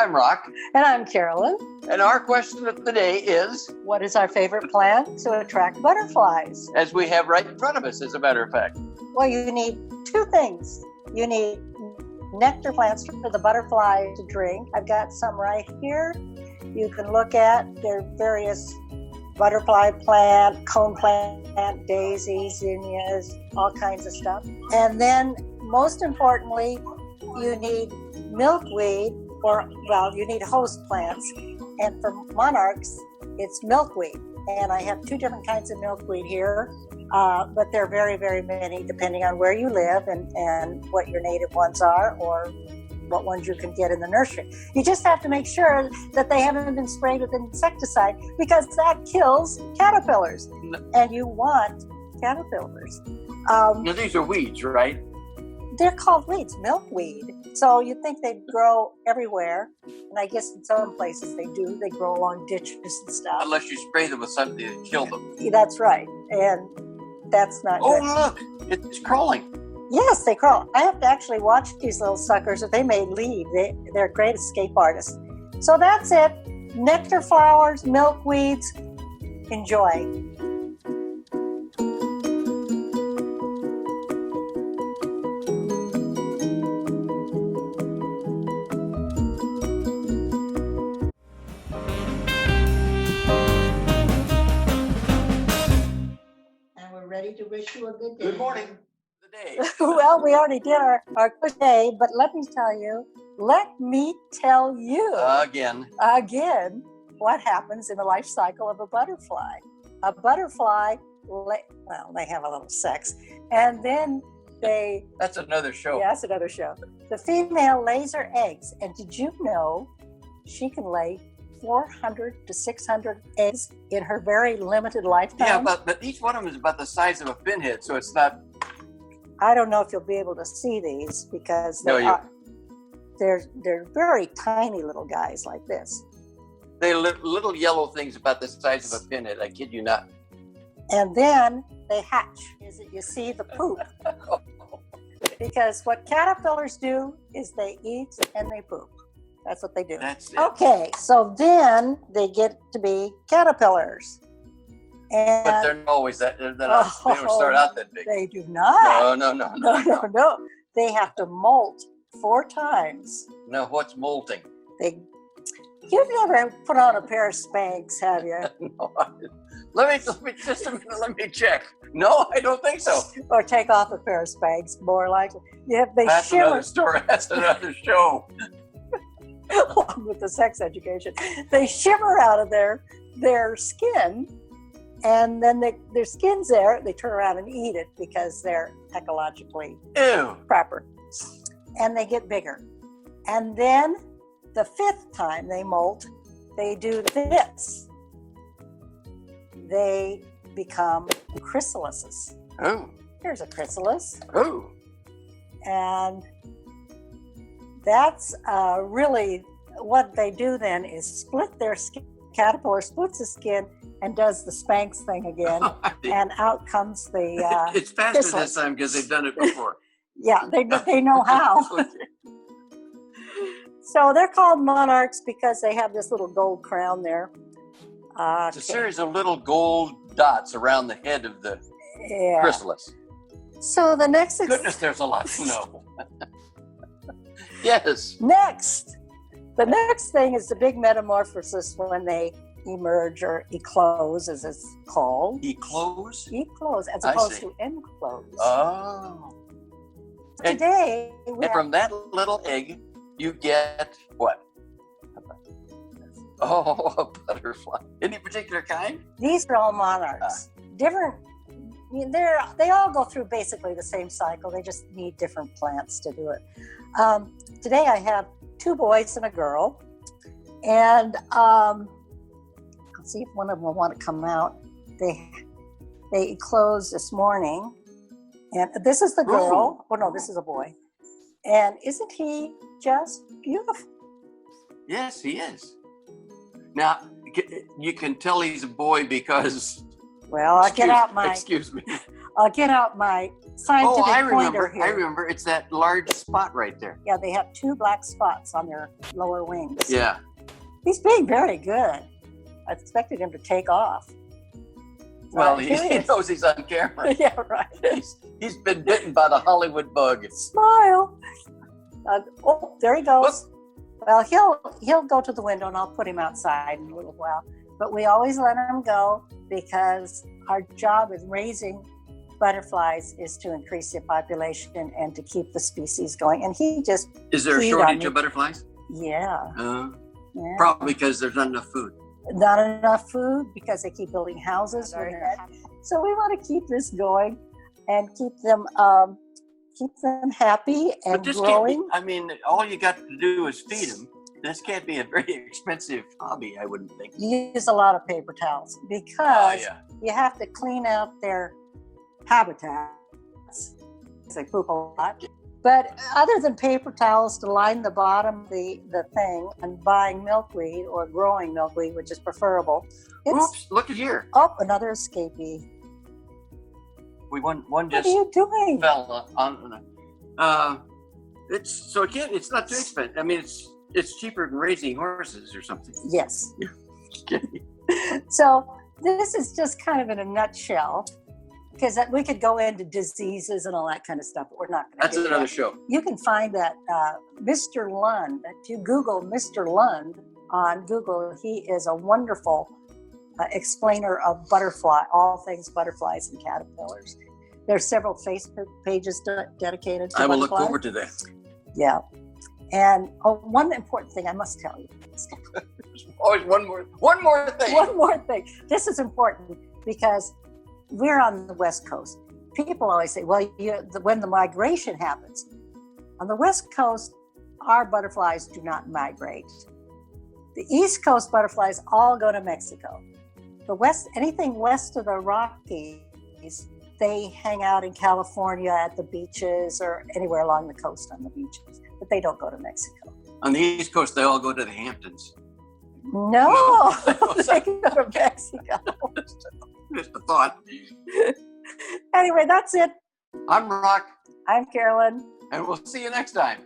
I'm Rock. And I'm Carolyn. And our question of the day is, what is our favorite plant to attract butterflies? as we have right in front of us, as a matter of fact. Well, you need two things. You need nectar plants for the butterfly to drink. I've got some right here. You can look at their various butterfly plant, cone plant, daisies, zinnias, all kinds of stuff. And then, most importantly, you need milkweed, you need host plants. And for monarchs, it's milkweed. And I have two different kinds of milkweed here, but there are very, very many depending on where you live and what your native ones are or what ones you can get in the nursery. You just have to make sure that they haven't been sprayed with insecticide because that kills caterpillars. And you want caterpillars. Now, these are weeds, right? They're called weeds, milkweed. So you'd think they'd grow everywhere. And I guess in some places they do. They grow along ditches and stuff. Unless you spray them with something to kill them. That's right. And that's not good. Oh, look, it's crawling. Yes, they crawl. I have to actually watch these little suckers or they may leave. They're great escape artists. So that's it. Nectar flowers, milkweeds. Enjoy. And we're ready to wish you a good day. Good morning. Day. Well, we already did our good day, but let me tell you again what happens in the life cycle of a butterfly. A butterfly, they have a little sex, and then That's another show. Yeah, that's another show. The female lays her eggs, and did you know she can lay 400 to 600 eggs in her very limited lifetime? Yeah, but each one of them is about the size of a pinhead, so it's not. I don't know if you'll be able to see these because they're very tiny little guys like this. They're little yellow things about the size of a pinhead. I kid you not. And then they hatch. You see the poop. Because what caterpillars do is they eat and they poop. That's what they do. That's it. Okay, so then they get to be caterpillars. And but they're not always that. They don't start out that big. They do not. No. They have to molt 4 times. Now, what's molting? You've never put on a pair of Spanx, have you? No. Let me just a minute. Let me check. No, I don't think so. Or take off a pair of Spanx, more likely. That's shimmer. Another story. That's another show. Along with the sex education, they shimmer out of their skin. And then their skin's there, they turn around and eat it because they're ecologically proper. And they get bigger. And then the 5th time they molt, they do this. They become chrysalises. Oh. Here's a chrysalis. Oh. And that's really what they do then is split their skin. Caterpillar splits the skin and does the Spanx thing again, and out comes the it's faster chrysalis. this time because they've done it before. Yeah, they know how. So they're called monarchs because they have this little gold crown there. It's a series of little gold dots around the head of the chrysalis. So the next... Goodness, there's a lot to know. Yes. The next thing is the big metamorphosis when they emerge or eclose, as it's called. Eclose? Eclose, as opposed to enclose. Oh. Today, and from that little egg, you get what? Oh, a butterfly. Any particular kind? These are all monarchs. Different. They all go through basically the same cycle. They just need different plants to do it. Today I have 2 boys and a girl, and I'll see if one of them will want to come out. They eclosed this morning, and this is the girl. Ooh. Oh no, this is a boy. And isn't he just beautiful? Yes, he is. Now you can tell he's a boy because. Well, I'll get out my. Excuse me. I'll get out my scientific pointer here. I remember. It's that large spot right there. Yeah, they have 2 black spots on their lower wings. Yeah. He's being very good. I expected him to take off. Well, he knows he's on camera. Yeah, right. He's been bitten by the Hollywood bug. Smile. Oh, there he goes. Well, he'll go to the window, and I'll put him outside in a little while. But we always let him go because our job in raising butterflies is to increase the population and to keep the species going. And he just is there a shortage of butterflies? Yeah. Yeah. Probably because there's not enough food. Not enough food because they keep building houses. So we want to keep this going and keep them happy and but this growing. Can't be, all you got to do is feed them. This can't be a very expensive hobby, I wouldn't think. You use a lot of paper towels because you have to clean out their habitats. They poop a lot. But other than paper towels to line the bottom of the thing and buying milkweed or growing milkweed, which is preferable. Oops, look at here. Oh, another escapee. One What just are you doing? fell on. It's not too expensive. It's cheaper than raising horses or something. Yes. So this is just kind of in a nutshell. Because we could go into diseases and all that kind of stuff, but we're not going to. That's another show. You can find that Mr. Lund. If you Google Mr. Lund on Google, he is a wonderful explainer of all things butterflies and caterpillars. There are several Facebook pages dedicated to I will butterflies. look forward to that. Yeah. And one important thing I must tell you. There's always one more thing. One more thing. This is important because we're on the West Coast. People always say, well, when the migration happens. On the West Coast, our butterflies do not migrate. The East Coast butterflies all go to Mexico. Anything west of the Rockies, they hang out in California at the beaches or anywhere along the coast on the beaches, but they don't go to Mexico. On the East Coast, they all go to the Hamptons. No. They go to Mexico. Just a thought. Anyway, that's it. I'm Rock. I'm Carolyn. And we'll see you next time.